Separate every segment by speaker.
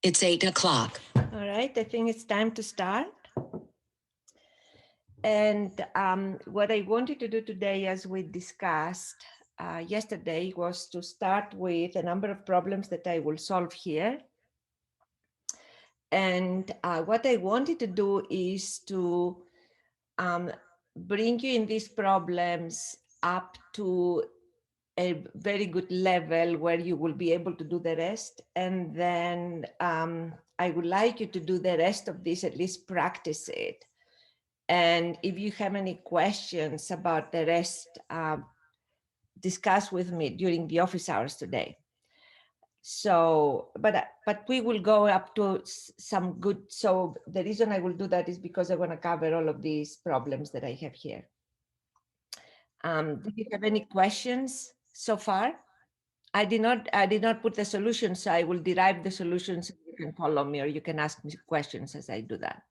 Speaker 1: It's 8 o'clock.
Speaker 2: All right, I think it's time to start. And what I wanted to do today, as we discussed yesterday, was to start with a number of problems that I will solve here. And what I wanted to do is to bring you in these problems up to a very good level where you will be able to do the rest. And then I would like you to do the rest of this, at least practice it. And if you have any questions about the rest, discuss with me during the office hours today. So, but we will go up to some good. So the reason I will do that is because I want to cover all of these problems that I have here. Do you have any questions so far? I did not put the solutions, so I will derive the solutions. You can follow me, or you can ask me questions as I do that.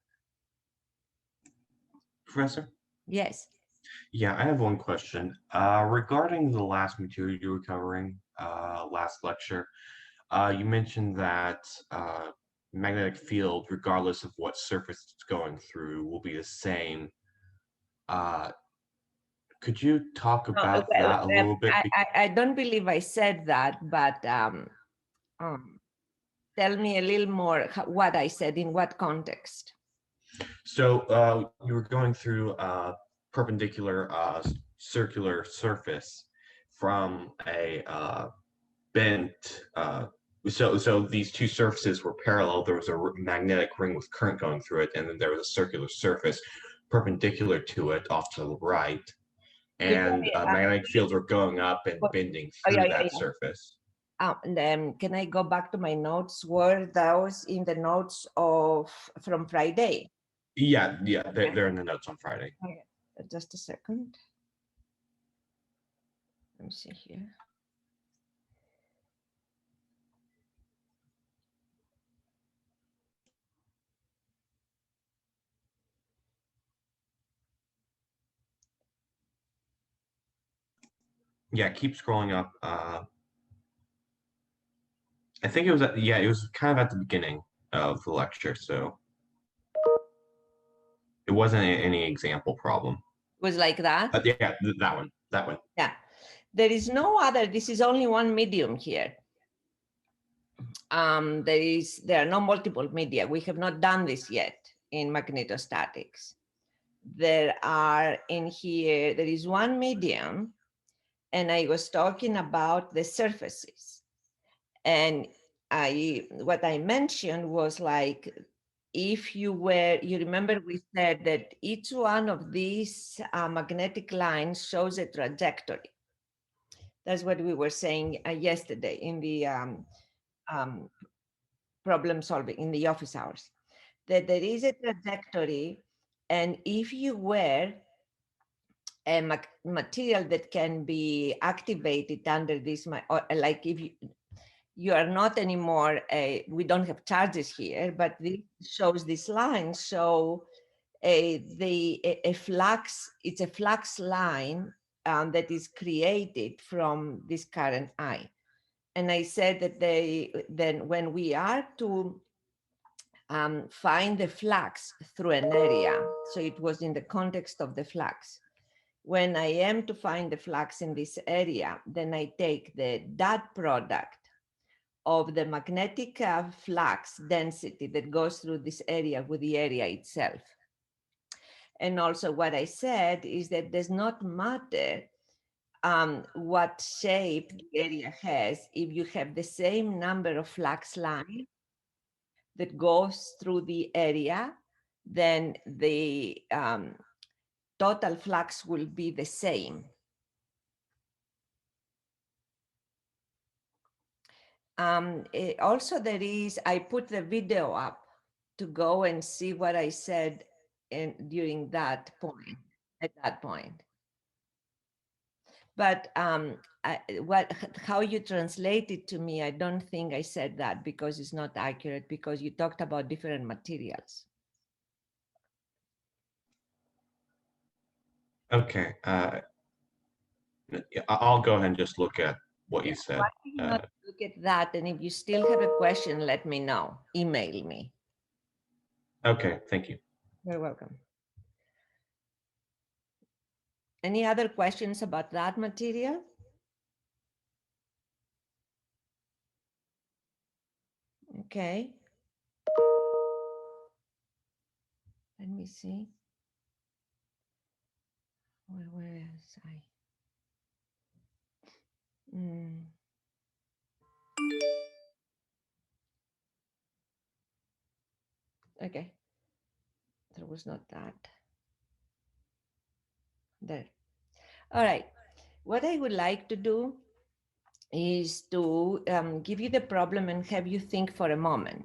Speaker 3: Professor?
Speaker 2: Yes.
Speaker 3: Yeah, I have one question. Regarding the last material you were covering, last lecture, you mentioned that magnetic field, regardless of what surface it's going through, will be the same. Could you talk about that a little bit?
Speaker 2: I don't believe I said that, but tell me a little more what I said, in what context.
Speaker 3: So you were going through a perpendicular circular surface from a bent. So these two surfaces were parallel. There was a magnetic ring with current going through it, and then there was a circular surface perpendicular to it off to the right. And magnetic fields were going up and bending through that surface.
Speaker 2: And then can I go back to my notes? Were those in the notes from Friday?
Speaker 3: Yeah, they're in the notes on Friday.
Speaker 2: Okay. Just a second. Let me see here.
Speaker 3: Yeah, keep scrolling up. I think it was it was kind of at the beginning of the lecture, so it wasn't any example problem.
Speaker 2: It was like that?
Speaker 3: But yeah, that one.
Speaker 2: Yeah, there is no other. This is only one medium here. There are no multiple media. We have not done this yet in magnetostatics. There is one medium, and I was talking about the surfaces. And what I mentioned was like, if you remember we said that each one of these magnetic lines shows a trajectory. That's what we were saying yesterday in the problem solving in the office hours, that there is a trajectory, and if you wear a material that can be activated under this, or like if you are not anymore, we don't have charges here, but this shows this line, so a flux, it's a flux line that is created from this current I. And I said that then when we are to find the flux through an area, so it was in the context of the flux. When I am to find the flux in this area, then I take the dot product of the magnetic flux density that goes through this area with the area itself. And also what I said is that it does not matter what shape the area has if you have the same number of flux lines that goes through the area, then the total flux will be the same. Also I put the video up to go and see what I said during that point, at that point. But how you translate it to me, I don't think I said that, because it's not accurate, because you talked about different materials.
Speaker 3: Okay, I'll go ahead and just look at what you said.
Speaker 2: Why do you not look at that? And if you still have a question, let me know. Email me.
Speaker 3: Okay, thank you.
Speaker 2: You're welcome. Any other questions about that material? Okay. Let me see. Where is I? Okay. There was not that. There. All right. What I would like to do is to give you the problem and have you think for a moment,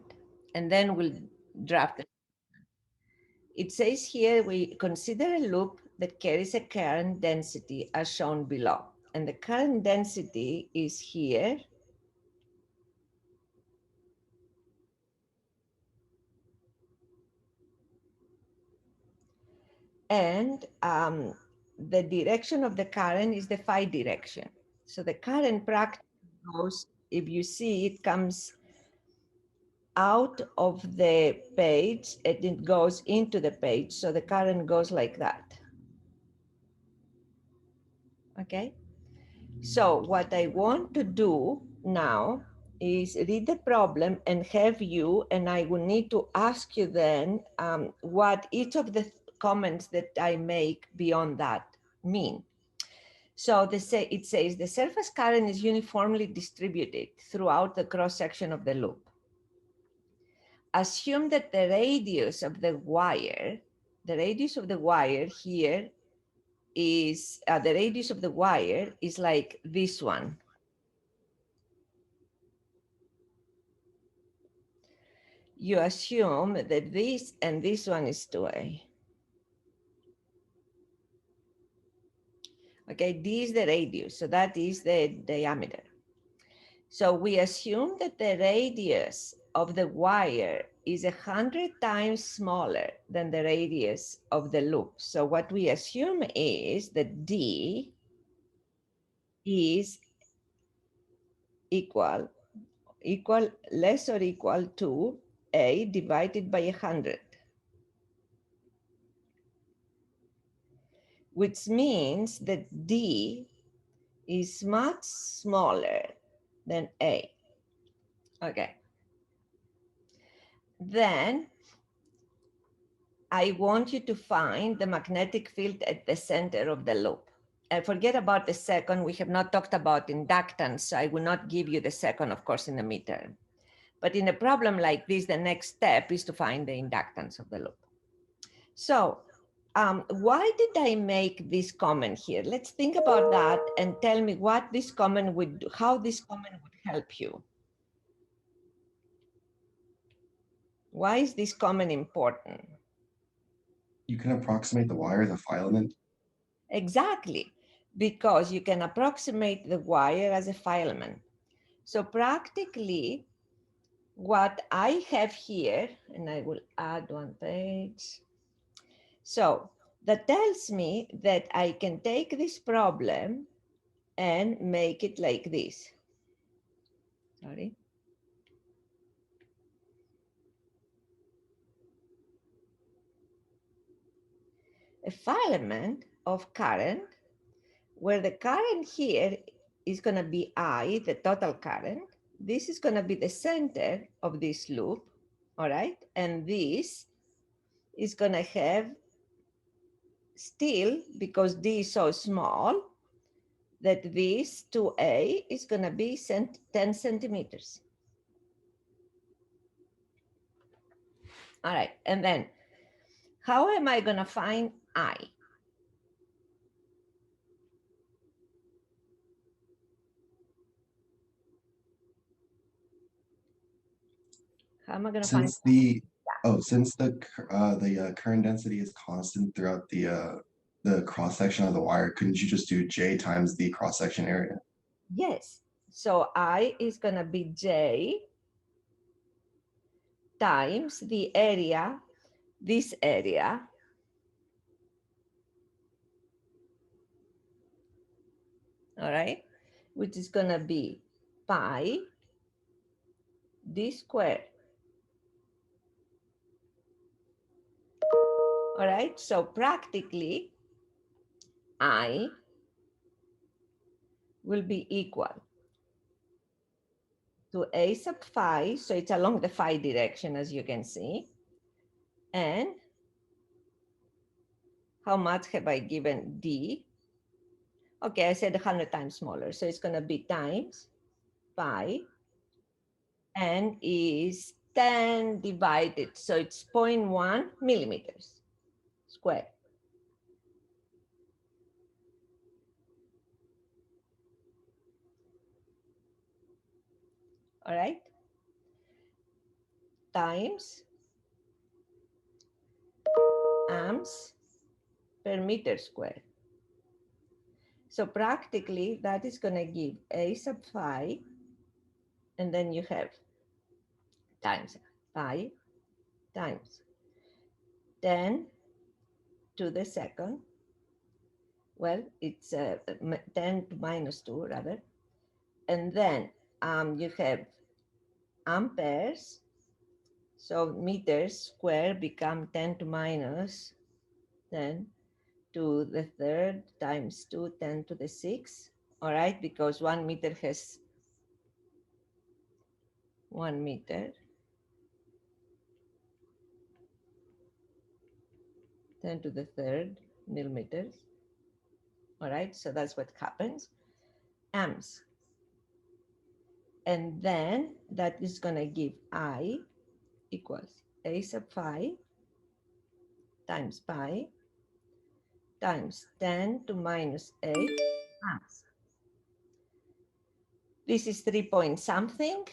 Speaker 2: and then we'll draft it. It says here, we consider a loop that carries a current density as shown below. And the current density is here. And the direction of the current is the phi direction. So the current practically goes, if you see, it comes out of the page and it goes into the page. So the current goes like that. Okay. So what I want to do now is read the problem and have you, and I will need to ask you then what each of the comments that I make beyond that mean. So it says the surface current is uniformly distributed throughout the cross-section of the loop. Assume that the radius of the wire here is, the radius of the wire is like this one. You assume that this and this one is 2A. Okay, this is the radius, so that is the diameter. So we assume that the radius of the wire is 100 times smaller than the radius of the loop. So what we assume is that D is less or equal to A divided by 100. Which means that D is much smaller than A. Okay. Then I want you to find the magnetic field at the center of the loop. And forget about the second. We have not talked about inductance, so I will not give you the second, of course, in the midterm. But in a problem like this, the next step is to find the inductance of the loop. So why did I make this comment here? Let's think about that and tell me what this comment would do, how this comment would help you. Why is this comment important?
Speaker 1: You can approximate the wire as a filament.
Speaker 2: Exactly, because you can approximate the wire as a filament. So practically, what I have here, and I will add one page. So that tells me that I can take this problem and make it like this. Sorry. A filament of current, where the current here is going to be I, the total current. This is going to be the center of this loop, all right? And this is going to have still, because D is so small, that this 2A is going to be 10 centimeters. All right, and then how am I going to find I? How am I going to find?
Speaker 1: Since the current density is constant throughout the cross section of the wire, couldn't you just do J times the cross section area?
Speaker 2: Yes. So I is going to be J times the area, this area. All right. which is going to be pi d squared. All right, so practically I will be equal to a sub phi, so it's along the phi direction, as you can see. And how much have I given d? Okay, I said 100 times smaller, so it's going to be times pi, and is 10 divided, so it's 0.1 millimeters squared. All right, times amps per meter squared. So practically that is going to give a sub phi, and then you have times pi times 10 to the second. Well, it's 10 to minus 2 rather. And then you have amperes. So meters squared become 10 to minus 10 to the third times 2, 10 to the 6. All right, because 1 meter has 1 meter. 10 to the third millimeters. All right, so that's what happens. Amps. And then that is going to give I equals a sub phi times pi times 10 to minus 8 amps. This is 3 point something,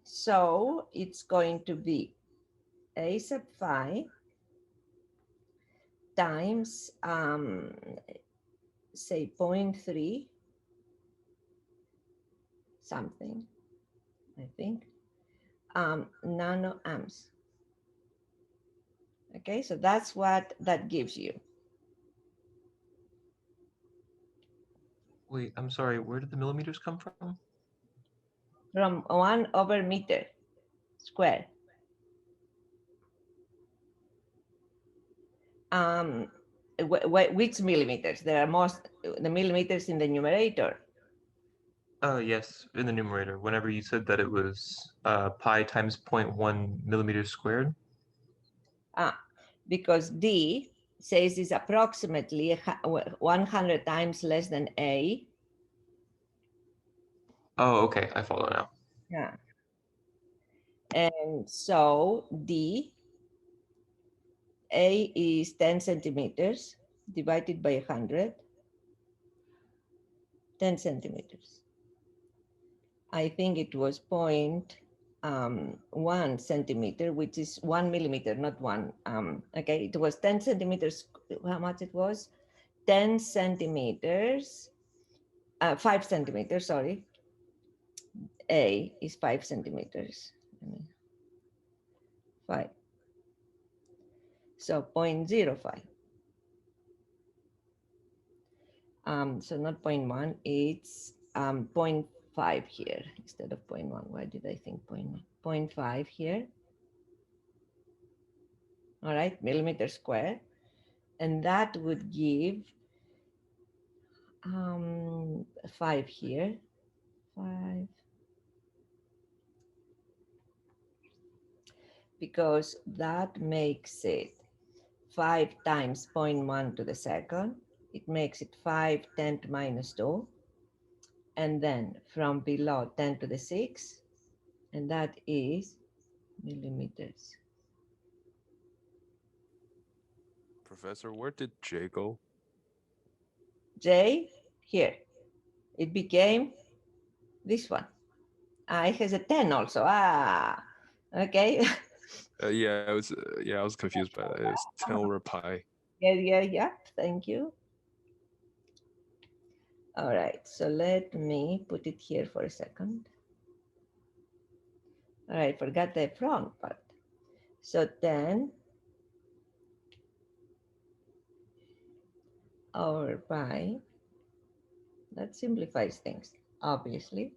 Speaker 2: so it's going to be a sub phi times say 0.3 something, I think, nano amps. Okay, so that's what that gives you.
Speaker 4: Wait, I'm sorry, where did the millimeters come from?
Speaker 2: From 1 over meter squared. Which millimeters? There are most the millimeters in the numerator.
Speaker 4: Oh, yes, in the numerator. Whenever you said that it was pi times 0.1 millimeters squared.
Speaker 2: Because D says is approximately 100 times less than A.
Speaker 4: Oh, okay, I follow now.
Speaker 2: Yeah. And so D, A is 10 centimeters divided by 100, 10 centimeters. I think it was 0.1 centimeter, which is 1 millimeter, not one. Okay, it was 10 centimeters. How much it was? 10 centimeters, 5 centimeters, sorry. A is 5 centimeters. 5. So 0.05. So not 0.1, it's 0.5 here instead of 0.1. Why did I think 0.1? 0.5 here. All right, millimeter square. And that would give 5 here. 5. Because that makes it 5 times 0.1 to the second. It makes it 5 10 to minus 2. And then from below 10 to the 6. And that is millimeters.
Speaker 5: Professor, where did J go?
Speaker 2: J here. It became this one. It has a 10 also. Okay.
Speaker 5: Yeah, I was confused by that. It's 10 over pi.
Speaker 2: Yeah. Thank you. All right. So let me put it here for a second. All right. Forgot the front part. So 10 over pi. That simplifies things. obviously.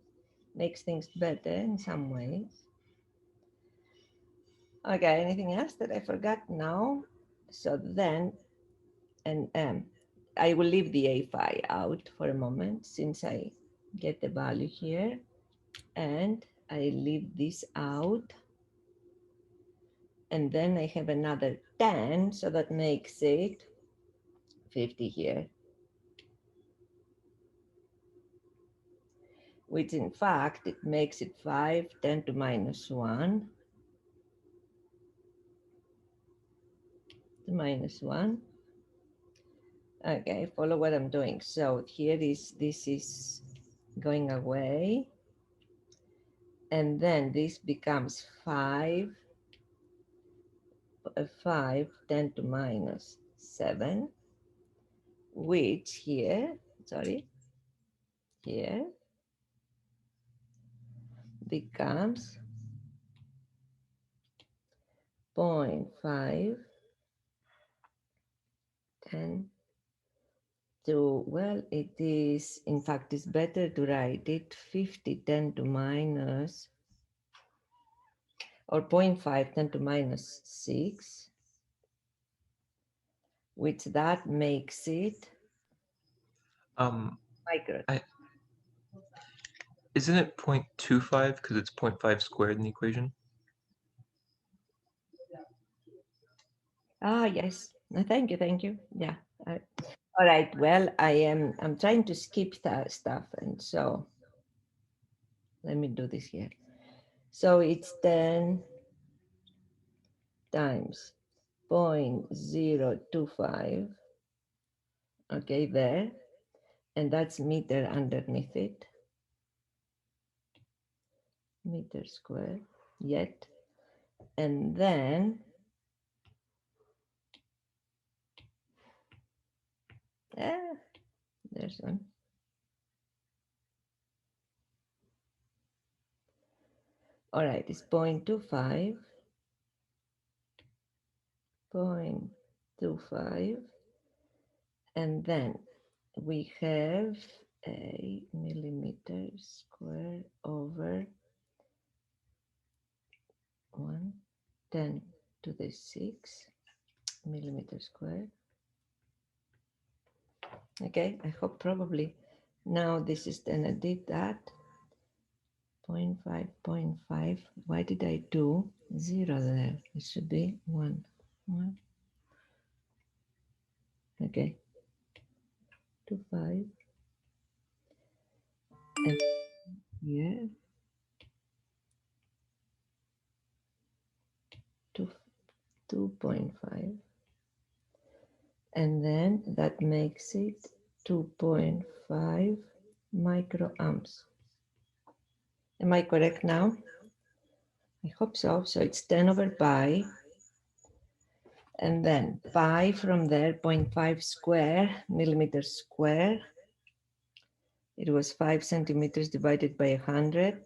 Speaker 2: Makes things better in some ways. Okay, anything else that I forgot? No. So then, and I will leave the A phi out for a moment since I get the value here. And I leave this out. And then I have another 10, so that makes it 50 here. Which in fact, it makes it 5, 10 to minus 1. To minus 1. Okay, follow what I'm doing. So here is, this is going away. And then this becomes 5, 10 to minus 7, which here, sorry, here becomes 0.5, 10 to, well, it is, in fact, it's better to write it 50, 10 to minus, or 0.5, 10 to minus 6, which that makes it micro.
Speaker 4: Isn't it 0.25 because it's 0.5 squared in the equation?
Speaker 2: Ah, yes. Thank you, thank you. Yeah. All right. Well, I'm trying to skip that stuff, and so let me do this here. So it's 10 times 0.025. Okay, there, and that's meter underneath it. Meter squared. Yet, and then there's one. All right, it's 0.25, 0.25, and then we have a millimeter square over 10 to the 6 millimeter square. Okay, I hope probably now this is, then I did that. 0.5, 0.5. Why did I do 0 there? It should be 1. Okay. 2.5. And here, 2.5. And then that makes it 2.5 microamps. Am I correct now? I hope so. So it's 10 over pi. And then pi from there, 0.5 square, millimeters square. It was 5 centimeters divided by 100.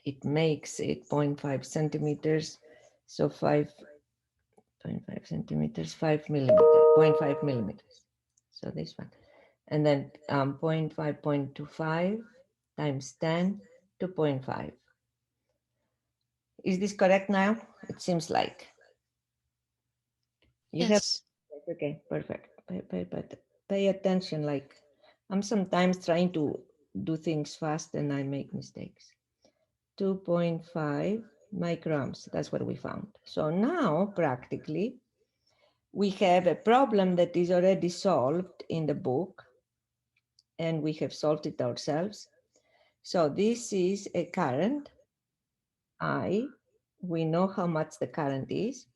Speaker 2: It makes it 0.5 centimeters. So 5.5 centimeters, 5 millimeters, 0.5 millimeters. So this one. And then 0.5, 0.25 times 10 to 0.5. Is this correct now? It seems like. You
Speaker 6: Yes.
Speaker 2: have, okay, perfect. Pay attention, like I'm sometimes trying to do things fast and I make mistakes. 2.5 microamps, that's what we found. So now practically we have a problem that is already solved in the book and we have solved it ourselves. So this is a current, I, we know how much the current is,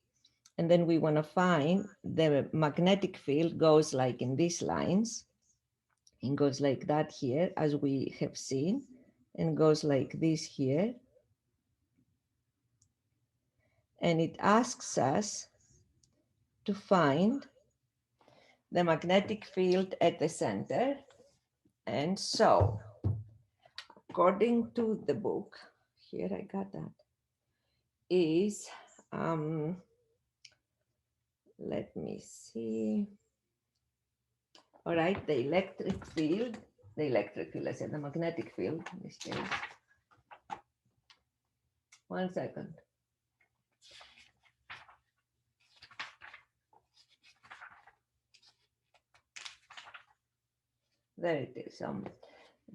Speaker 2: and then we want to find the magnetic field goes like in these lines. It goes like that here, as we have seen, and goes like this here. And it asks us to find the magnetic field at the center. And so, according to the book, here I got that, is, let me see. All right, the electric field the electric field, I said the magnetic field in this case. 1 second. There it is.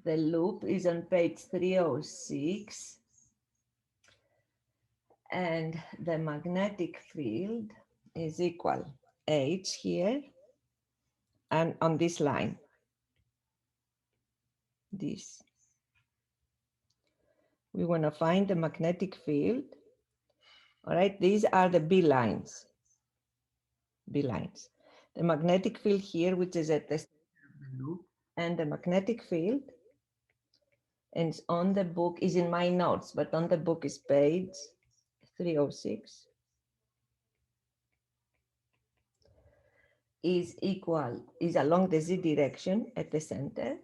Speaker 2: The loop is on page 306. And the magnetic field is equal H here and on this line. This. We want to find the magnetic field. All right, these are the B lines. B lines. The magnetic field here, which is at the center of the loop, and the magnetic field, and it's on the book, is in my notes, but on the book is page 306. Is along the Z direction at the center.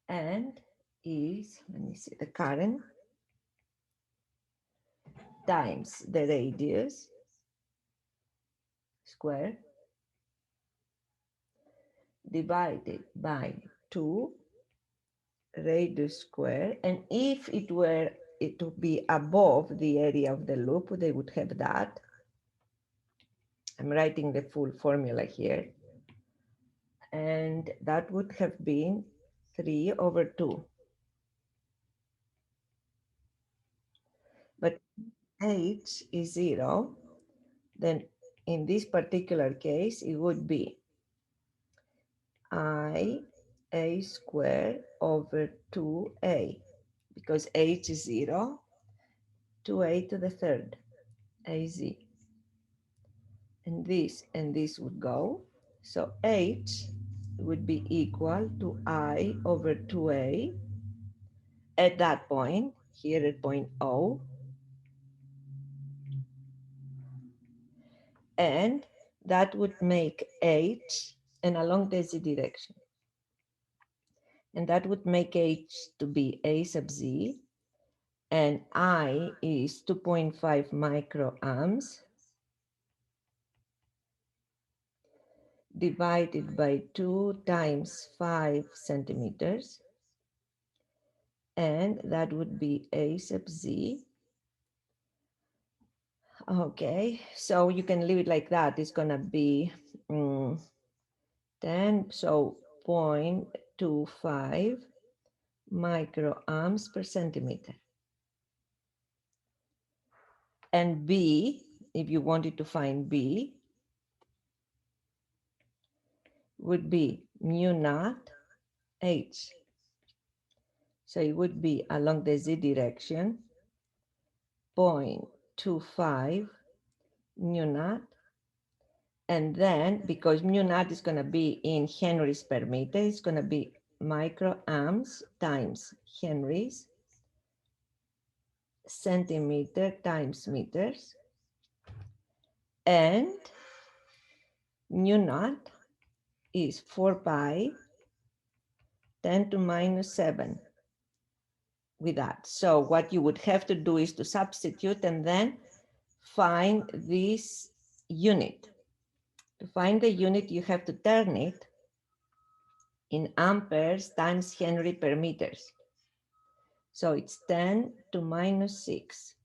Speaker 2: And is, let me see, the current times the radius square divided by 2 radius square. And if it were to be above the area of the loop, they would have that. I'm writing the full formula here. And that would have been 3/2. But H is 0, then in this particular case, it would be IA squared over 2A, because H is 0, 2A to the third, AZ. And this would go. So H would be equal to I over 2A at that point, here at point O. And that would make H, and along the Z direction. And that would make H to be A sub Z, and I is 2.5 microamps divided by 2 times 5 centimeters, and that would be A sub Z. Okay, so you can leave it like that. It's gonna be 10, so 0.25 microamps per centimeter. And B, if you wanted to find B, would be mu naught H. So it would be along the Z direction, 0.25 mu naught. And then, because mu naught is going to be in henries per meter, it's going to be microamps times henries, centimeter times meters. And mu naught is 4 pi 10 to minus 7 with that. So what you would have to do is to substitute and then find this unit. To find the unit, you have to turn it in amperes times Henry per meters. So it's 10 to minus 6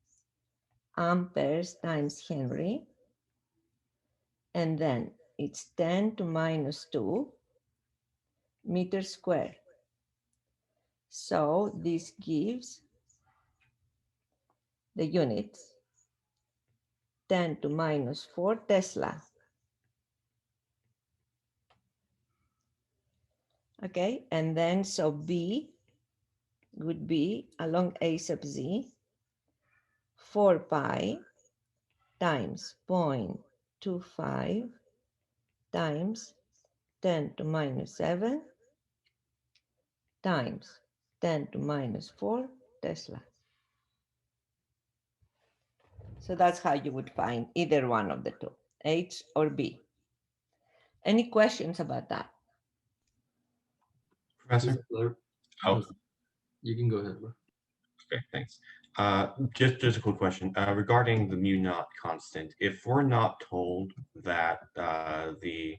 Speaker 2: amperes times Henry. And then it's 10 to minus 2 meters squared. So this gives the units 10 to minus 4 Tesla. Okay, and then so B would be along A sub Z 4 pi times 0.25 times 10 to minus 7 times 10 to minus 4 Tesla. So that's how you would find either one of the two, H or B. Any questions about that?
Speaker 3: Professor?
Speaker 6: Hello.
Speaker 3: Oh,
Speaker 6: You can go ahead, bro.
Speaker 3: okay, thanks. Just a quick question regarding the mu naught constant. If we're not told that the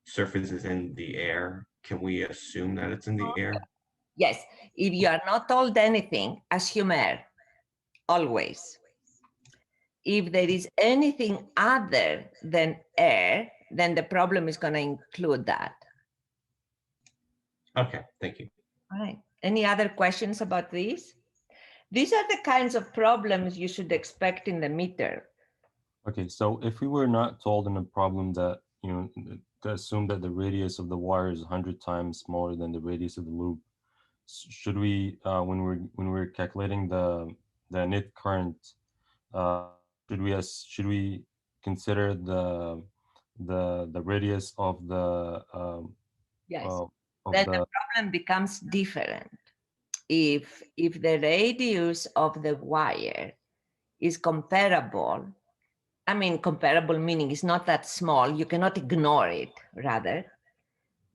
Speaker 3: surface is in the air, can we assume that it's in the air?
Speaker 2: Yes, if you are not told anything, assume air, always. If there is anything other than air, then the problem is going to include that.
Speaker 3: Okay, thank you.
Speaker 2: All right. Any other questions about this? These are the kinds of problems you should expect in the meter.
Speaker 6: Okay, so if we were not told in a problem that, to assume that the radius of the wire is 100 times smaller than the radius of the loop, should we, when we're calculating the knit current, should we consider the radius of the
Speaker 2: Yes.
Speaker 6: of
Speaker 2: Then
Speaker 6: the
Speaker 2: the problem becomes different. If the radius of the wire is comparable, I mean comparable meaning it's not that small, you cannot ignore it, rather,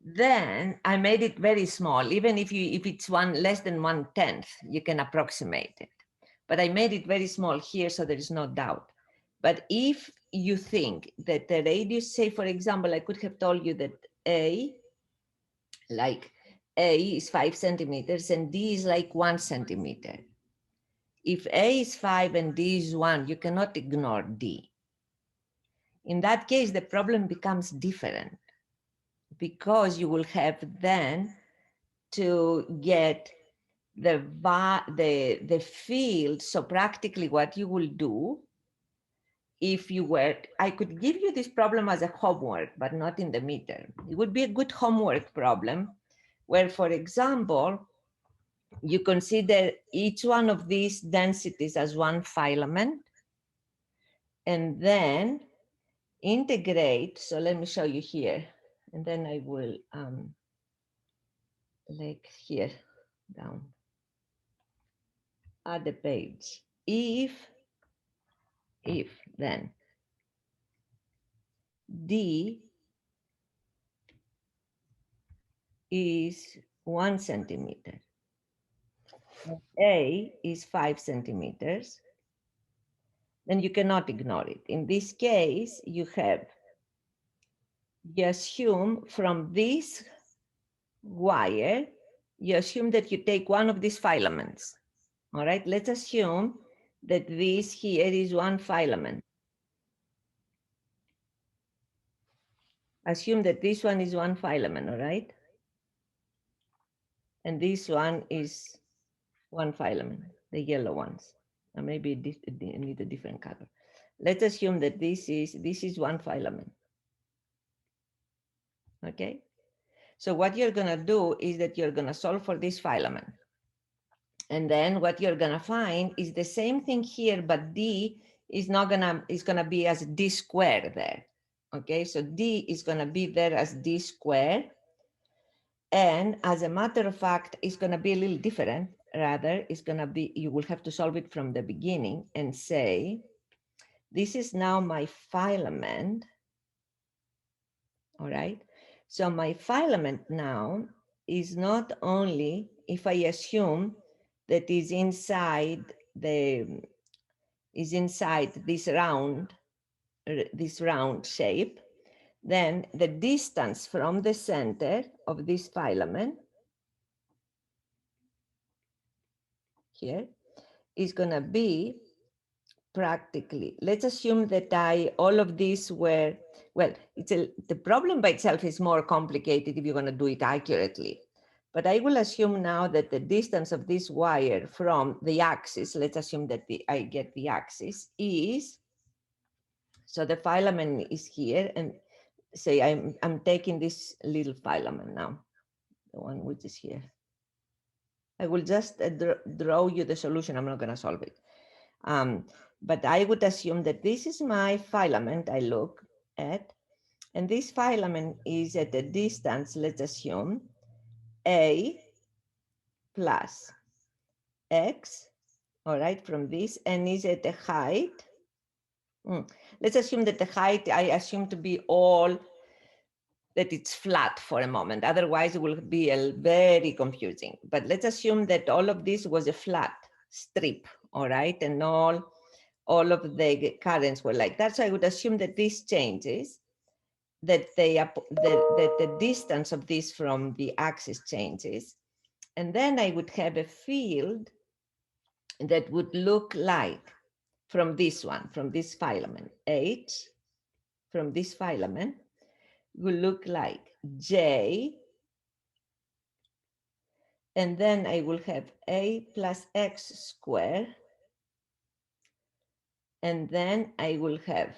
Speaker 2: then I made it very small. Even if it's less than 1/10, you can approximate it. But I made it very small here, so there is no doubt. But if you think that the radius, say for example, I could have told you that A is 5 centimeters and D is like 1 centimeter. If A is 5 and D is 1, you cannot ignore D. In that case, the problem becomes different because you will have then to get the field. So practically what you will do, if you were, I could give you this problem as a homework, but not in the meter. It would be a good homework problem where, for example, you consider each one of these densities as one filament and then integrate. So let me show you here, and then I will like here down at the page. If then D is 1 centimeter, and A is 5 centimeters, then you cannot ignore it. In this case, you assume from this wire, you assume that you take one of these filaments. All right, let's assume that this here is one filament. Assume that this one is one filament, all right? And this one is one filament, the yellow ones. Or maybe it need a different color. Let's assume that this is one filament. Okay? So what you're gonna do is that you're gonna solve for this filament. And then what you're gonna find is the same thing here, but D is gonna be as D squared there. Okay, so D is gonna be there as D squared. And as a matter of fact, it's gonna be a little different. Rather, it's gonna be, you will have to solve it from the beginning and say, this is now my filament. All right, so my filament now is not only, if I assume that is inside this round shape, then the distance from the center of this filament here is going to be practically, let's assume that all of these were, well, the problem by itself is more complicated if you're going to do it accurately. But I will assume now that the distance of this wire from the axis, let's assume that I get the axis is, so the filament is here, and say I'm taking this little filament now, the one which is here. I will just draw you the solution. I'm not going to solve it. But I would assume that this is my filament I look at, and this filament is at a distance, let's assume, A plus X, all right, from this, and is at a height. Let's assume that the height, I assume to be all, that it's flat for a moment. Otherwise, it will be very confusing. But let's assume that all of this was a flat strip all right? And all of the currents were like that. So I would assume that this changes, that the distance of this from the axis changes. And then I would have a field that would look like, from this one, from this filament, H, from this filament, will look like J, and then I will have A plus X squared, and then I will have,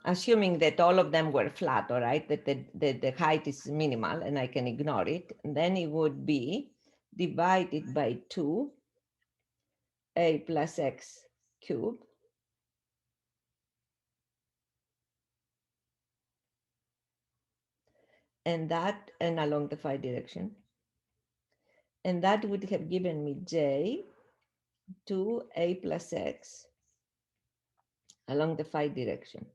Speaker 2: assuming that all of them were flat, all right, that the height is minimal and I can ignore it, and then it would be divided by 2, A plus X cubed, and that, and along the phi direction. And that would have given me J 2A plus X along the phi direction.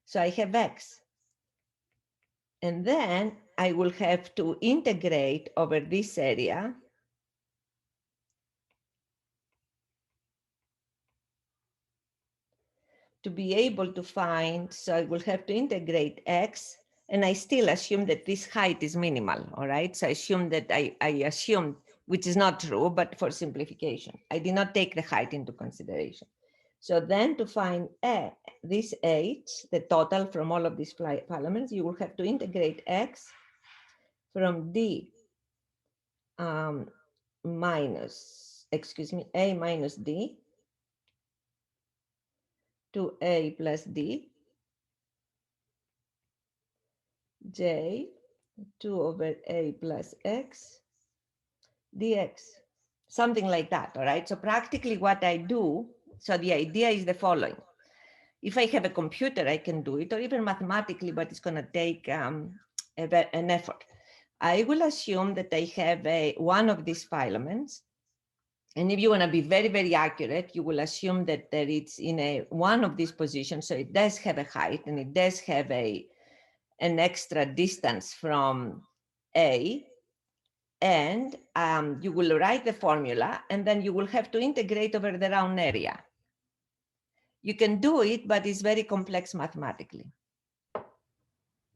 Speaker 2: So I have X. And then I will have to integrate over this area to be able to find, so I will have to integrate X, and I still assume that this height is minimal, all right? So I assume that I assumed, which is not true, but for simplification, I did not take the height into consideration. So then to find this H, the total from all of these filaments, you will have to integrate X from D minus, excuse me, A minus D to A plus D, J 2 over A plus X dx, something like that, all right? So practically what I do, so the idea is the following. If I have a computer, I can do it, or even mathematically, but it's going to take an effort. I will assume that I have one of these filaments. And if you want to be very, very accurate, you will assume that it's in one of these positions. So it does have a height and it does have an extra distance from A. And you will write the formula, and then you will have to integrate over the round area. You can do it, but it's very complex mathematically.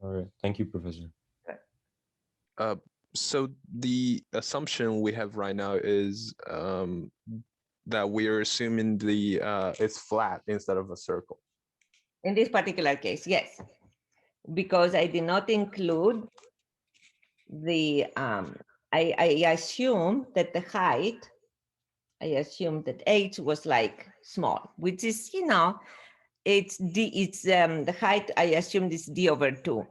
Speaker 6: All right. Thank you, Professor.
Speaker 5: So the assumption we have right now is that we are assuming it's flat instead of a circle.
Speaker 2: In this particular case, yes, because I did not include the, I assume that the height, I assume that H was like small, which is, you know, it's D, it's the height, I assumed is D over 2,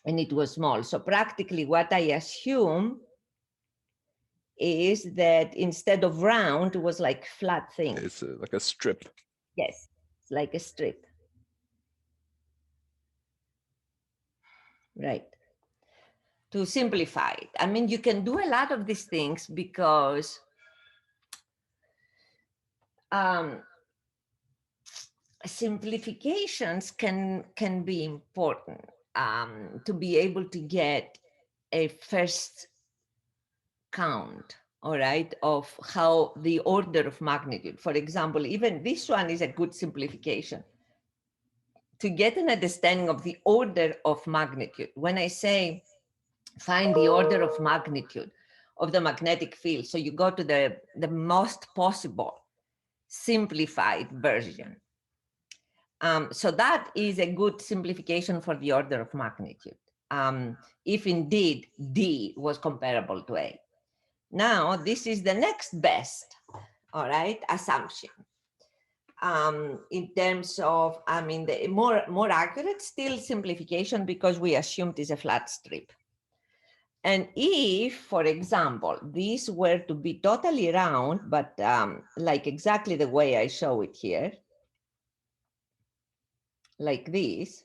Speaker 2: and it was small. So practically what I assume is that instead of round, it was like flat thing.
Speaker 5: It's like a strip.
Speaker 2: Yes, it's like a strip. Right. To simplify it. I mean, you can do a lot of these things because simplifications can be important to be able to get a first count, all right, of how the order of magnitude. For example, even this one is a good simplification to get an understanding of the order of magnitude. When I say find the order of magnitude of the magnetic field, so you go to the most possible simplified version. So that is a good simplification for the order of magnitude, if indeed D was comparable to A. Now, this is the next best, all right, assumption. In terms of, I mean, the more accurate still simplification because we assumed it's a flat strip. And if, for example, these were to be totally round, but like exactly the way I show it here, like this,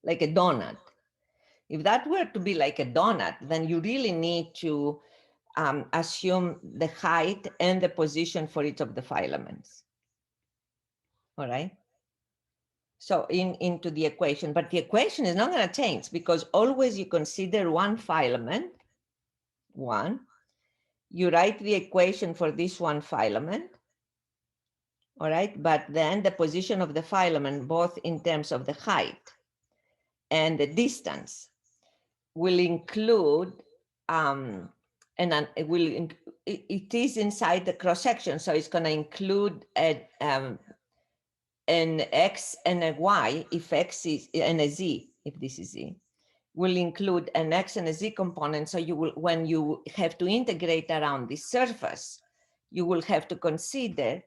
Speaker 2: like a donut. If that were to be like a donut, then you really need to assume the height and the position for each of the filaments. All right. So into the equation, but the equation is not going to change because always you consider one filament, one. you write the equation for this one filament, all right? But then the position of the filament, both in terms of the height and the distance, will include, it is inside the cross section, so it's going to include an X and a Y if X is, and a Z if this is Z, will include an X and a Z component. So you will, when you have to integrate around this surface, you will have to consider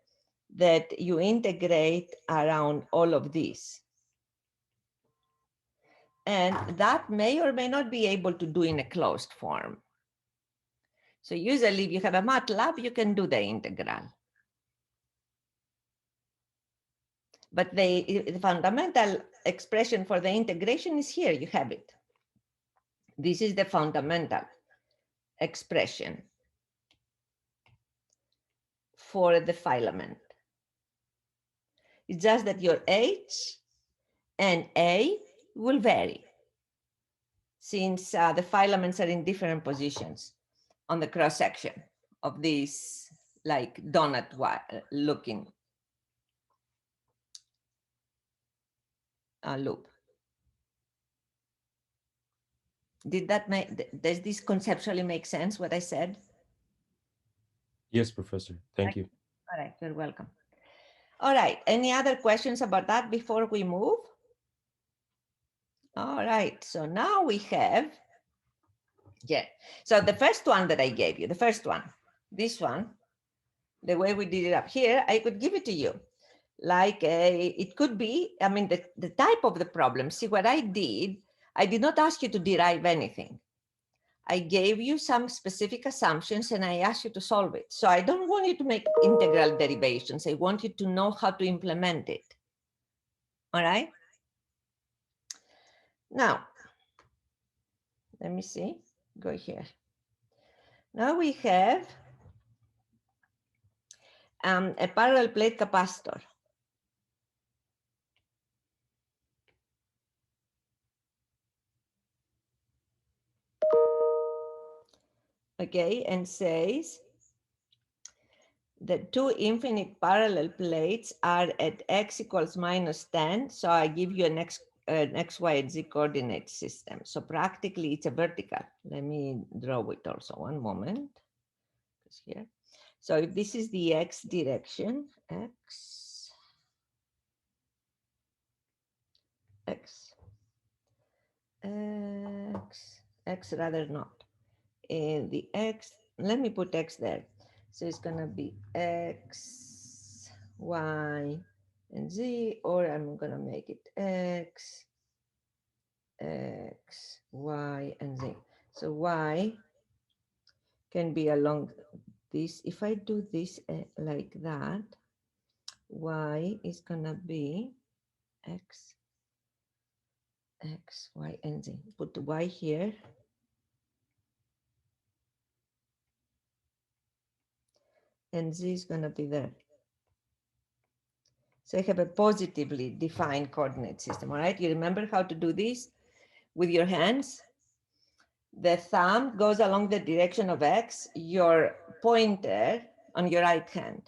Speaker 2: that you integrate around all of these. And that may or may not be able to do in a closed form. So usually if you have a MATLAB, you can do the integral. But the fundamental expression for the integration is here, you have it. This is the fundamental expression for the filament. It's just that your H and A will vary since the filaments are in different positions on the cross section of this like donut looking loop. Did that make, does this conceptually make sense what I said?
Speaker 6: Yes, Professor. Thank you.
Speaker 2: All right, you're welcome. All right, any other questions about that before we move? All right, so now we have, yeah. So the first one that I gave you, the first one, this one, the way we did it up here, I could give it to you. Like it could be, I mean, the type of the problem, see what I did not ask you to derive anything. I gave you some specific assumptions and I asked you to solve it. So I don't want you to make integral derivations. I want you to know how to implement it. All right. Now, let me see, go here. Now we have a parallel plate capacitor. Okay, and says the two infinite parallel plates are at x equals minus 10. So I give you an x, y, and z coordinate system. So practically it's a vertical. Let me draw it also, one moment. It's here. So if this is the x direction, x, rather not. And the x, let me put x there. So it's gonna be x, y, and z, or I'm gonna make it x, y, and z. So y can be along this. If I do this like that, y is gonna be x, y, and z. Put the y here. And z is gonna be there. So I have a positively defined coordinate system, all right? You remember how to do this with your hands? The thumb goes along the direction of x, your pointer on your right hand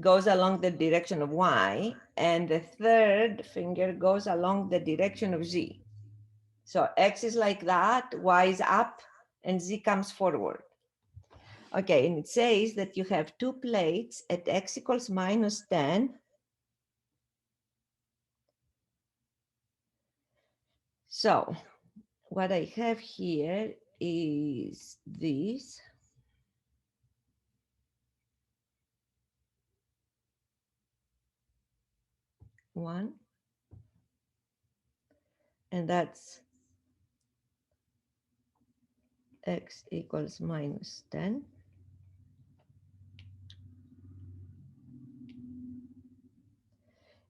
Speaker 2: goes along the direction of y, and the third finger goes along the direction of z. So x is like that, y is up, and z comes forward. Okay, and it says that you have two plates at x equals minus 10. So what I have here is this. One. And that's x equals minus 10.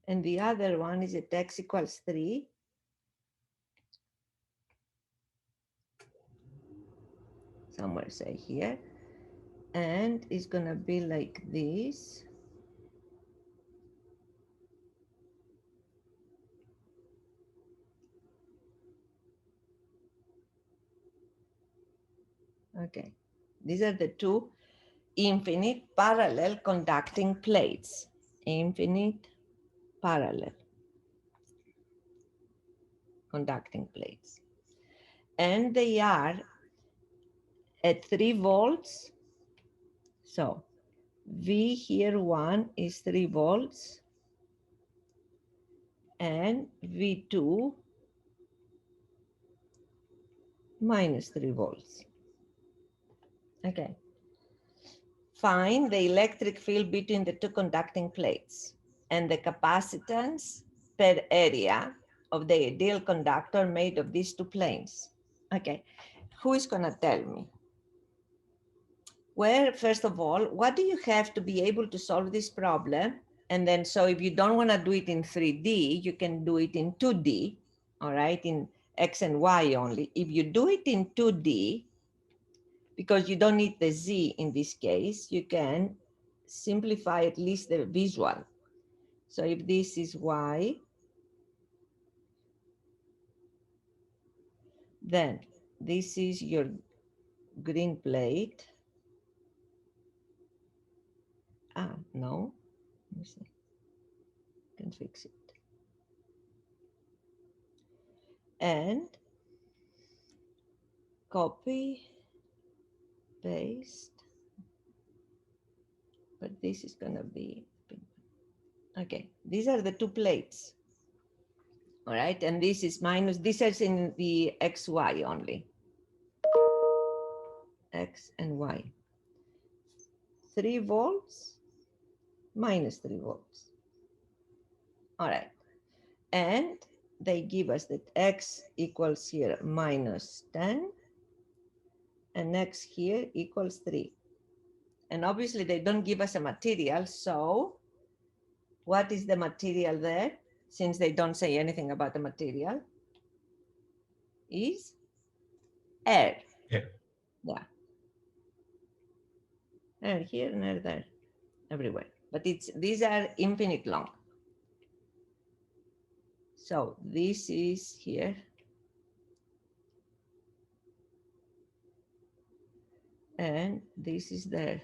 Speaker 2: And the other one is at x equals 3. Somewhere say here. And it's going to be like this. Okay, These are the two infinite parallel conducting plates. Infinite parallel conducting plates. And they are at 3 volts. So V here 1 is 3 volts and V2 minus 3 volts. Okay. Find the electric field between the two conducting plates and the capacitance per area of the ideal conductor made of these two planes. Okay, who is gonna tell me? Well, first of all, what do you have to be able to solve this problem? And then, so if you don't wanna do it in 3D, you can do it in 2D, all right, in X and Y only. If you do it in 2D, because you don't need the Z in this case, you can simplify at least the visual. So if this is Y, then this is your green plate. Ah, no, let me see, can fix it. And copy, paste, but this is gonna be, okay, these are the two plates. All right, and this is minus, this is in the XY only. X and Y. 3 volts, minus 3 volts. All right, and they give us that X equals here minus 10, and X here equals 3. And obviously they don't give us a material, so what is the material there? Since they don't say anything about the material, is air.
Speaker 3: Air.
Speaker 2: Yeah. Air here and air there, everywhere. But these are infinite long. So this is here. And this is there.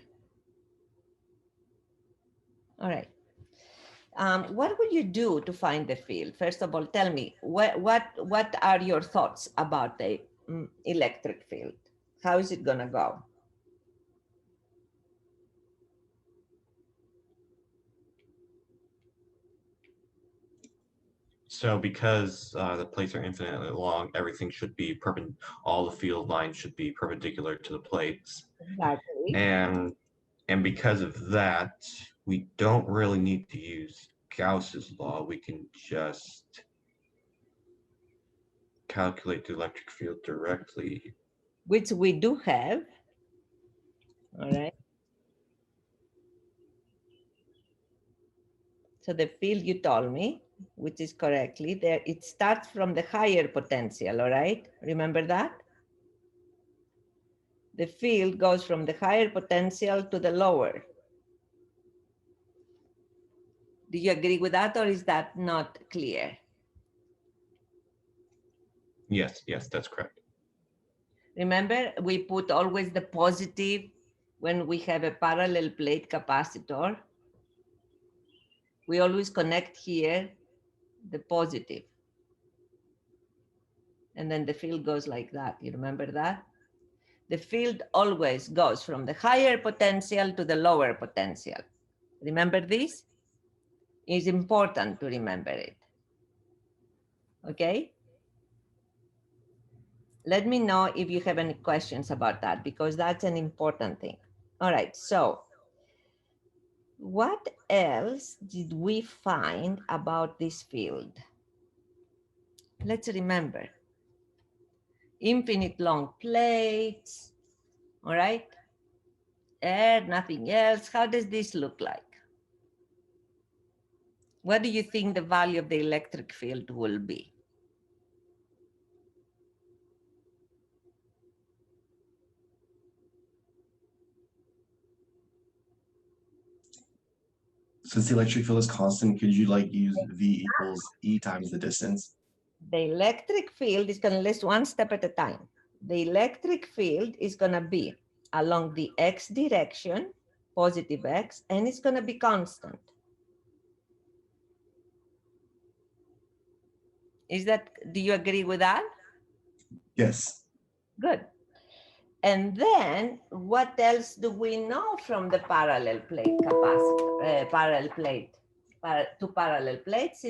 Speaker 2: All right. What would you do to find the field? First of all, tell me, what are your thoughts about the electric field? How is it gonna go?
Speaker 3: So because the plates are infinitely long, everything should be all the field lines should be perpendicular to the plates.
Speaker 2: Exactly.
Speaker 3: And because of that, we don't really need to use Gauss's law. We can just calculate the electric field directly.
Speaker 2: Which we do have. All right. So the field you told me, which is correctly there, it starts from the higher potential, all right? Remember that? The field goes from the higher potential to the lower. Do you agree with that, or is that not clear?
Speaker 3: Yes, that's correct.
Speaker 2: Remember, we put always the positive when we have a parallel plate capacitor. We always connect here the positive. And then the field goes like that. You remember that? The field always goes from the higher potential to the lower potential. Remember this? It's important to remember it. Okay? Let me know if you have any questions about that, because that's an important thing. All right, so what else did we find about this field? Let's remember. Infinite long plates, all right? Air, nothing else. How does this look like? What do you think the value of the electric field will be?
Speaker 1: Since the electric field is constant, could you like use V equals E times the distance?
Speaker 2: The electric field is going to list one step at a time. The electric field is going to be along the x direction, positive x, and it's going to be constant. Do you agree with that?
Speaker 1: Yes.
Speaker 2: Good. And then what else do we know from the parallel plate capacitor, two parallel plates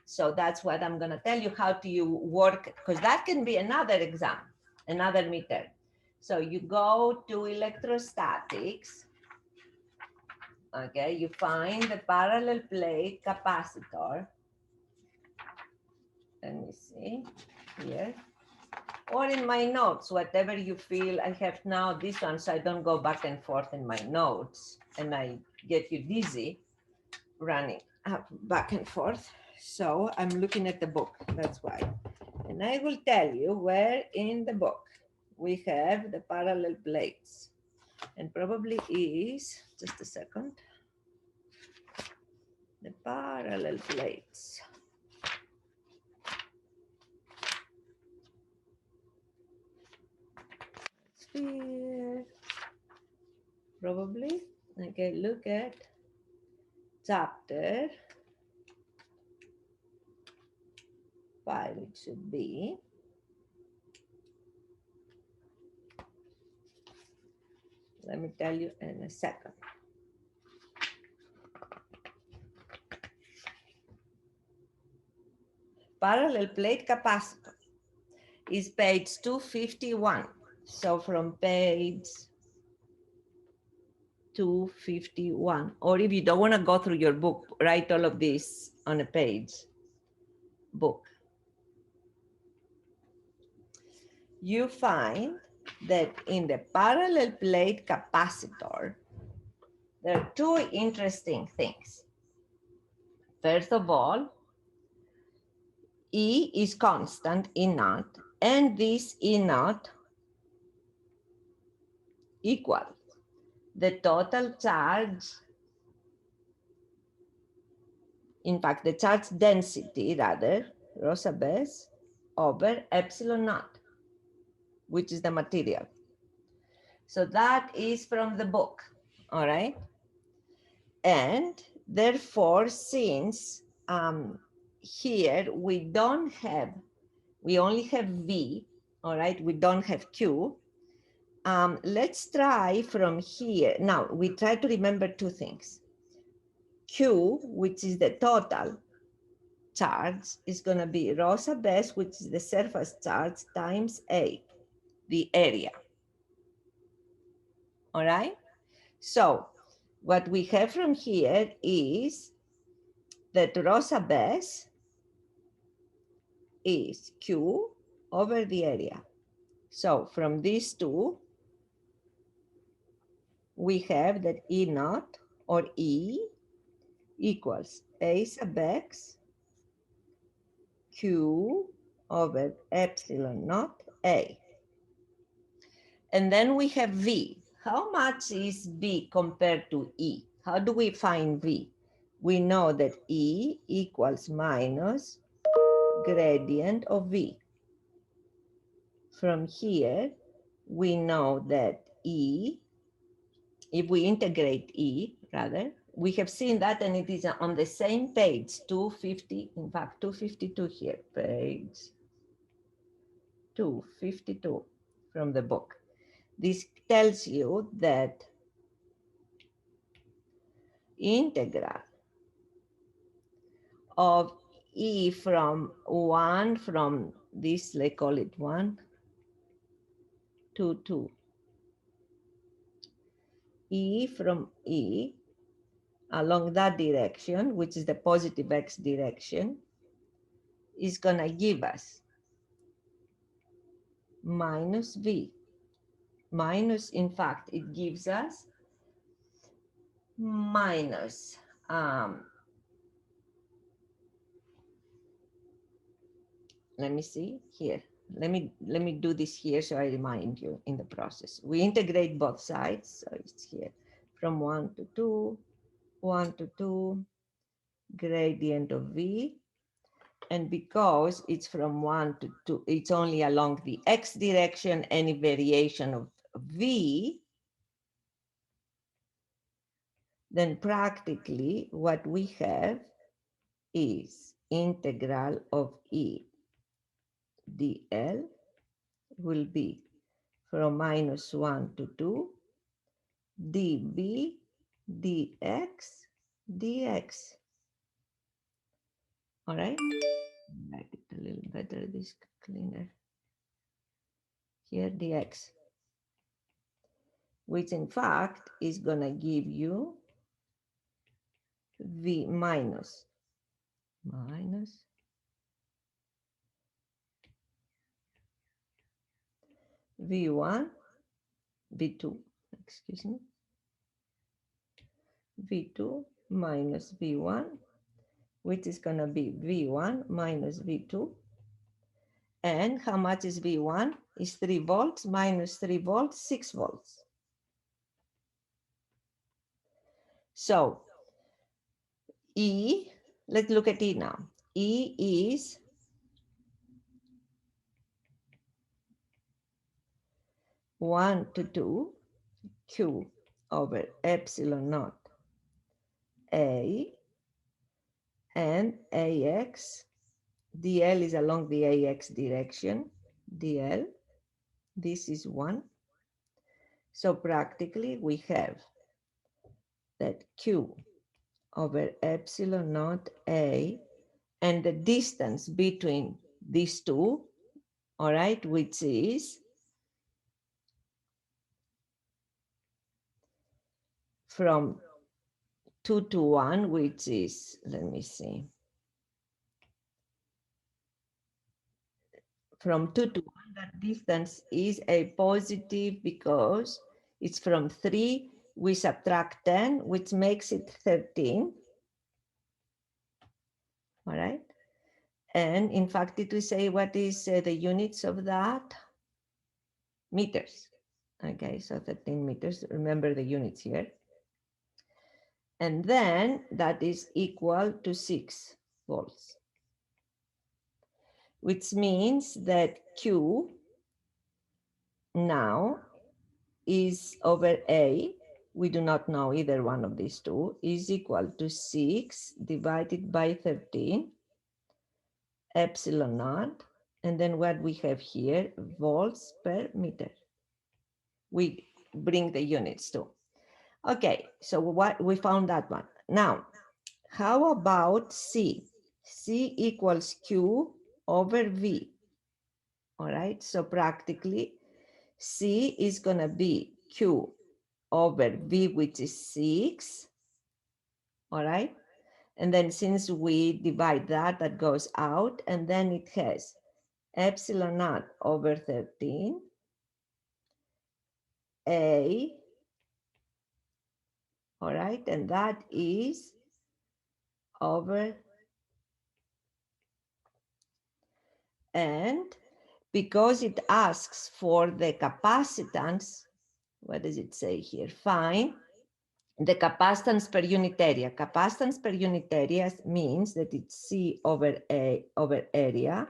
Speaker 2: so that's what I'm going to tell you. How do you work, because that can be another exam, another meter. So you go to electrostatics, okay, you find the parallel plate capacitor. Let me see here, or in my notes, whatever you feel. I have now this one, so I don't go back and forth in my notes and I get you dizzy running back and forth. So I'm looking at the book, that's why. And I will tell you where in the book we have the parallel plates, and probably is, just a second, the parallel plates. Here, probably, okay, look at chapter 5, it should be. Let me tell you in a second. Parallel plate capacitor is page 251. So from page 251, or if you don't want to go through your book, write all of this on a page, book. You find that in the parallel plate capacitor, there are two interesting things. First of all, E is constant, E naught, and this E naught equals the total charge, in fact, the charge density, rather, rho sub s over epsilon naught, which is the material. So that is from the book, all right? And therefore, since here we only have V, all right? We don't have Q. Let's try from here. Now, we try to remember two things. Q, which is the total charge, is going to be rho sub s, which is the surface charge, times A, the area. All right? So what we have from here is that rho sub s is Q over the area. So from these two, we have that E naught, or E, equals A sub x Q over epsilon naught A. And then we have V. How much is V compared to E? How do we find V? We know that E equals minus gradient of V. From here, we know that E, if we integrate E, rather, we have seen that, and it is on the same page, 250, in fact, 252 here, page 252 from the book. This tells you that integral of E from this, let's call it 1 to 2. E from E along that direction, which is the positive x direction, is going to give us minus V. Minus, in fact, it gives us minus let me see here. Let me do this here so I remind you in the process. We integrate both sides, so it's here from 1 to 2, 1 to 2, gradient of V. And because it's from 1 to 2, it's only along the x direction. Any variation V, then practically what we have is integral of E dl will be from -1 to 2 dv dx dx. All right, write it a little better, this cleaner. Here dx, which in fact is gonna give you v minus v1 v2, excuse me, v2 minus v1, which is gonna be v1 minus v2. And how much is v1? Is 3 volts minus 3 volts, 6 volts. So E, let's look at E now. E is one to 2 Q over epsilon naught A, and AX, DL is along the AX direction, DL, this is 1. So practically we have that Q over epsilon naught A, and the distance between these two, all right, which is from 2 to 1, which is, let me see, from 2 to 1, that distance is a positive because it's from 3, we subtract 10, which makes it 13. All right. And in fact, it will say what is the units of that? Meters. Okay, so 13 meters. Remember the units here. And then that is equal to 6 volts, which means that Q now is over A, we do not know either one of these two, is equal to 6 divided by 13 epsilon naught, and then what we have here, volts per meter. We bring the units to. Okay, so what we found that one. Now, how about C? C equals Q over V. All right, so practically C is gonna be Q over V, which is 6. All right, and then since we divide that, that goes out, and then it has epsilon naught over 13 A, all right, and that is over, and because it asks for the capacitance, what does it say here? Find the capacitance per unit area. Capacitance per unit area means that it's C over A over area.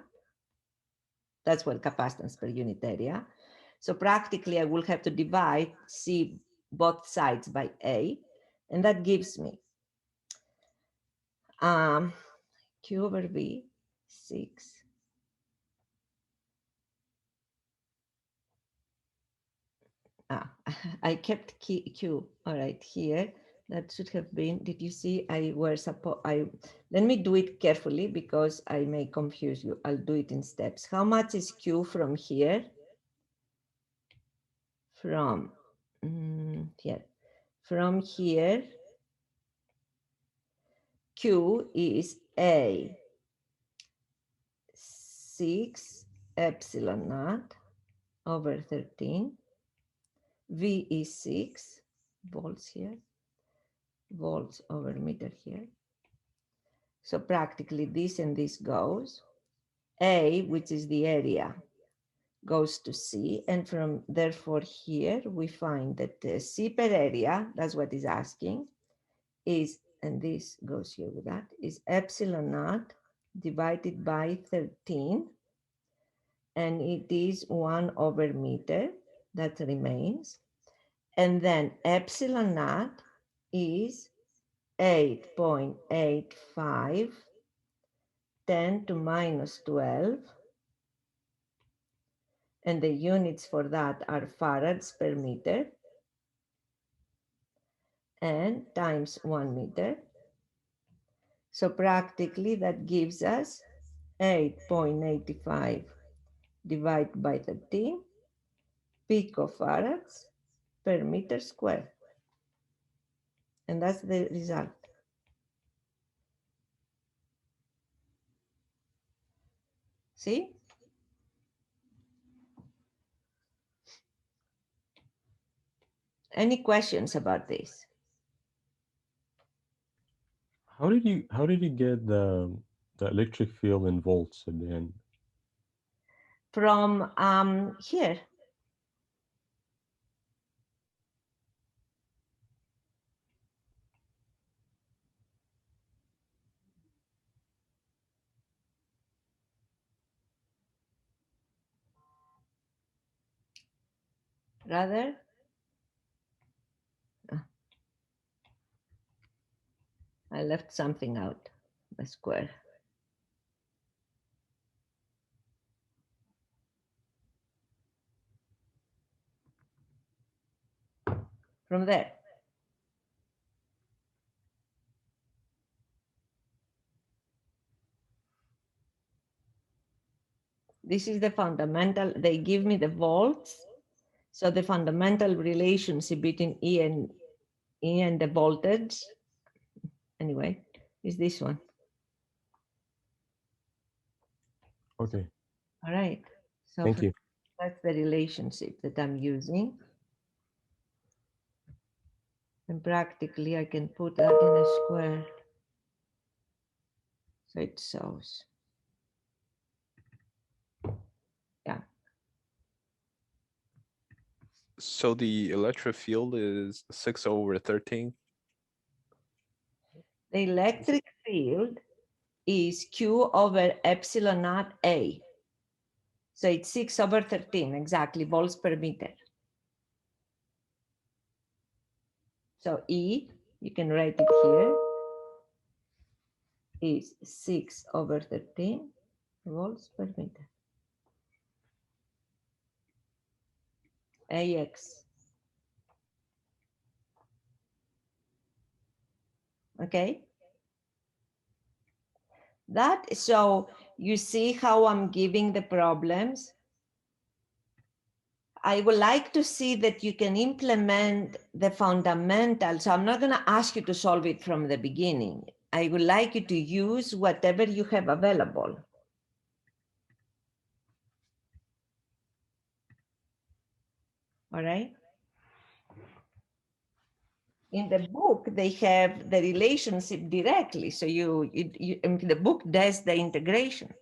Speaker 2: That's what capacitance per unit area. So practically I will have to divide C both sides by A, and that gives me Q over V, 6. I kept Q, all right, here. That should have been, did you see, let me do it carefully because I may confuse you. I'll do it in steps. How much is Q from here? From here. From here, Q is A, 6 epsilon naught over 13. V is 6 volts here, volts over meter here. So practically this and this goes. A, which is the area, goes to C, and from therefore here we find that the C per area, that's what is asking, is, and this goes here with that, is epsilon naught divided by 13, and it is 1 over meter. that remains. And then epsilon naught is 8.85 10 to minus 12. And the units for that are farads per meter and times 1 meter. So practically that gives us 8.85 divided by 13 picofarads per meter square. And that's the result. See? Any questions about this?
Speaker 6: How did you get the electric field in volts at the end?
Speaker 2: From here. Rather, I left something out, the square. From there. This is the fundamental, they give me the volts. So the fundamental relationship between E and the voltage, anyway, is this one.
Speaker 6: Okay.
Speaker 2: All right. So
Speaker 6: Thank you.
Speaker 2: that's the relationship that I'm using. And practically I can put that in a square. So it shows. Yeah.
Speaker 5: So the electric field is 6/13.
Speaker 2: The electric field is Q over epsilon naught A. So it's 6/13, exactly, volts per meter. So E, you can write it here, is 6/13 volts per meter. AX. Okay. That, so you see how I'm giving the problems. I would like to see that you can implement the fundamentals. So I'm not going to ask you to solve it from the beginning. I would like you to use whatever you have available. All right. In the book, they have the relationship directly. So the book does the integration.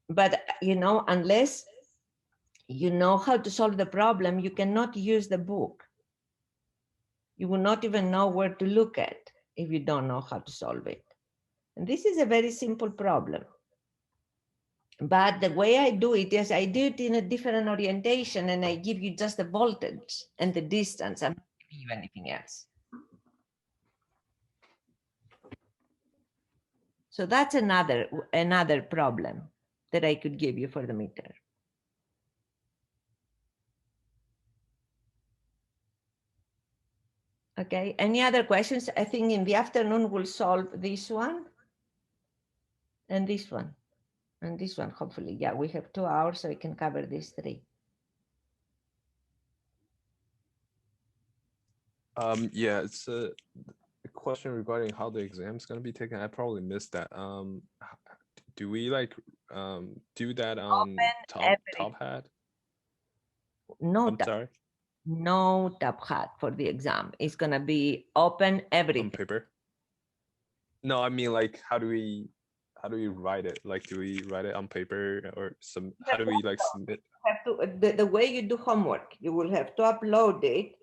Speaker 2: But, you know, unless you know how to solve the problem, you cannot use the book. You will not even know where to look at if you don't know how to solve it. And this is a very simple problem. But the way I do it is I do it in a different orientation and I give you just the voltage and the distance. I'm not giving you anything else. So that's another problem that I could give you for the meter. Okay, any other questions? I think in the afternoon we'll solve this one and this one and this one, hopefully. Yeah, we have 2 hours, so we can cover these 3.
Speaker 5: Yeah, it's a question regarding how the exam is going to be taken. I probably missed that. Do we like do that on top hat?
Speaker 2: No,
Speaker 5: I'm sorry.
Speaker 2: No top hat for the exam. It's gonna be open everything.
Speaker 5: On paper? No, I mean, like, how do we write it? Like, do we write it on paper or some? How do we like submit?
Speaker 2: Have to, the way you do homework, you will have to upload it.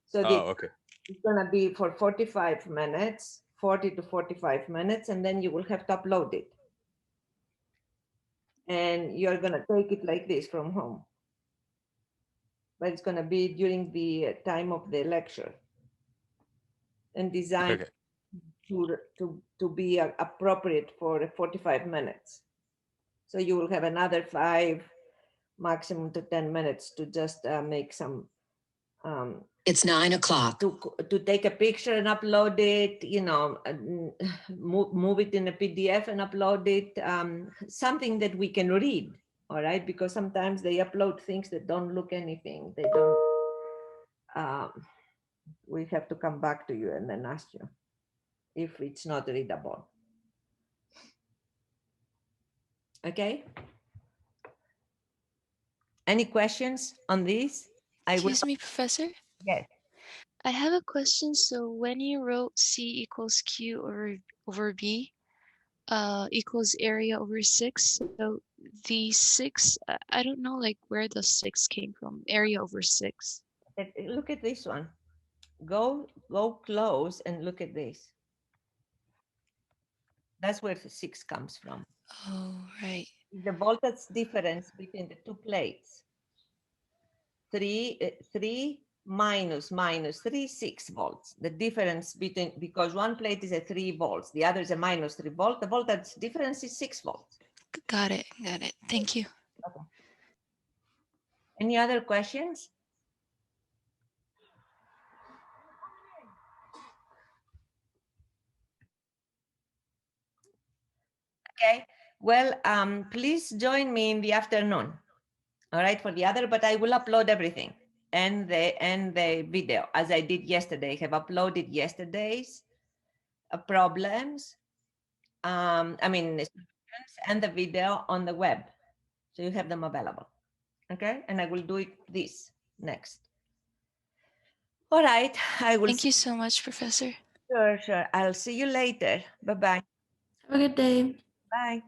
Speaker 2: So
Speaker 5: okay.
Speaker 2: It's gonna be for 45 minutes, 40 to 45 minutes, and then you will have to upload it. And you're gonna take it like this from home. but it's going to be during the time of the lecture, and designed
Speaker 5: Okay.
Speaker 2: to be appropriate for 45 minutes. So you will have another 5, maximum to 10 minutes to just make some.
Speaker 7: It's 9 o'clock.
Speaker 2: To take a picture and upload it, move it in a PDF and upload it, something that we can read, all right? Because sometimes they upload things that don't look anything. They don't, we have to come back to you and then ask you if it's not readable. Okay? Any questions on this?
Speaker 8: Excuse me, Professor?
Speaker 2: Yes.
Speaker 8: I have a question. So when you wrote C equals Q over B equals area over 6, so the 6, I don't know like where the 6 came from, area over 6.
Speaker 2: Look at this one. Go close and look at this. That's where the 6 comes from.
Speaker 8: Oh, right.
Speaker 2: The voltage difference between the two plates. 3 minus 3, 6 volts. The difference between, because one plate is a 3 volts, the other is a minus 3 volt, the voltage difference is 6 volts.
Speaker 8: Got it. Thank you.
Speaker 2: Okay. Any other questions? Okay, well, please join me in the afternoon, all right, for the other, but I will upload everything and the video as I did yesterday. I have uploaded yesterday's problems, and the video on the web, so you have them available, okay? And I will do this next. All right, I will.
Speaker 8: Thank you so much, Professor.
Speaker 2: Sure. I'll see you later. Bye-bye.
Speaker 9: Have a good day.
Speaker 2: Bye.